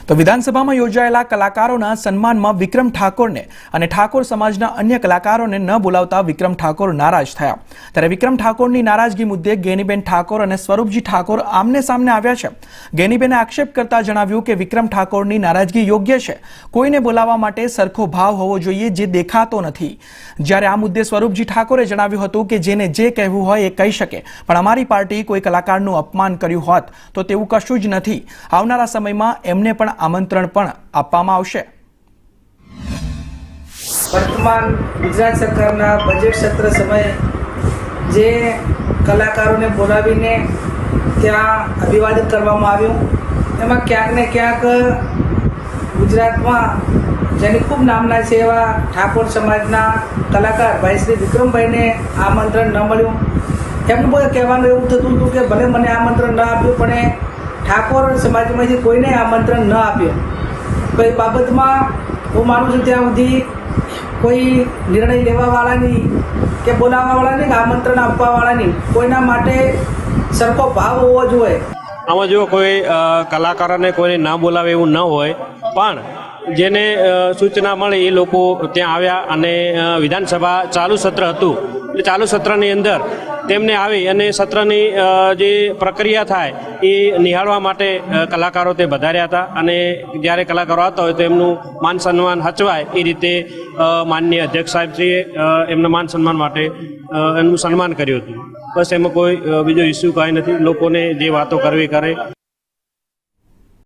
તો વિધાનસભામાં યોજાયેલા કલાકારોના સન્માનમાં વિક્રમ ઠાકોરને અને ઠાકોર સમાજના અન્ય કલાકારોને ન બોલાવતા વિક્રમ ઠાકોર નારાજ થયા। ત્યારે વિક્રમ ઠાકોરની નારાજગી મુદ્દે ગેનીબેન ઠાકોર અને સ્વરૂપજી ઠાકોર આમને સામને આવ્યા છે। ગેનીબેને આક્ષેપ કરતા જણાવ્યું કે વિક્રમ ઠાકોરની નારાજગી યોગ્ય છે, કોઈને બોલાવવા માટે સરખો ભાવ હોવો જોઈએ, જે દેખાતો નથી। જ્યારે આ મુદ્દે સ્વરૂપજી ઠાકોરે જણાવ્યું હતું કે જેને જે કહેવું હોય એ કહી શકે, પણ અમારી પાર્ટી કોઈ કલાકારનું અપમાન કર્યું હોત તો તેવું કશું જ નથી। આવનારા સમયમાં એમને પણ આમંત્રણ પણ આપવામાં આવશે। वर्तमान गुजरात सरकारना बजेट सत्र समय जे कलाकारों ने बोलावीने त्या अभिवादित करवामां आव्युं, एमां क्यांक ने क्यांक गुजरात में जेनी खूब नामना छे एवा ठाकोर समाजना कलाकार भाई श्री विक्रमभाई ने आमंत्रण न मळ्युं। एमनुं पण कहेवानुं एवुं थतुं हतुं के भले मने आमंत्रण न आप्युं पण ठाकोर समाजमांथी कोईने आमंत्रण न आप्युं। तो ए बाबतमां हूँ मानु छुं त्यां सुधी कोई निर्णय लेवावाळानी के बोलावावाळानी के आमंत्रण आपवावाळानी कोईना माटे सरखो भाव होवो जोईए। आमां जो कोई कलाकारोने कोईने ना बोलावे एवुं न होय, पण जेने सूचना मळी ए लोको त्यां आव्या अने विधानसभा चालू सत्र हतुं એટલે ચાલુ સત્રની અંદર તેમને આવી અને સત્રની જે પ્રક્રિયા થાય એ નિહાળવા માટે કલાકારો તે વધાર્યા હતા અને જ્યારે કલાકારો આવતા હોય તો એમનું માન સન્માન હચવાય એ રીતે માનનીય અધ્યક્ષ સાહેબશ્રીએ એમના માન સન્માન માટે એમનું સન્માન કર્યું હતું। બસ એમાં કોઈ બીજો ઇસ્યુ કાંઈ નથી, લોકોને જે વાતો કરવી કરે।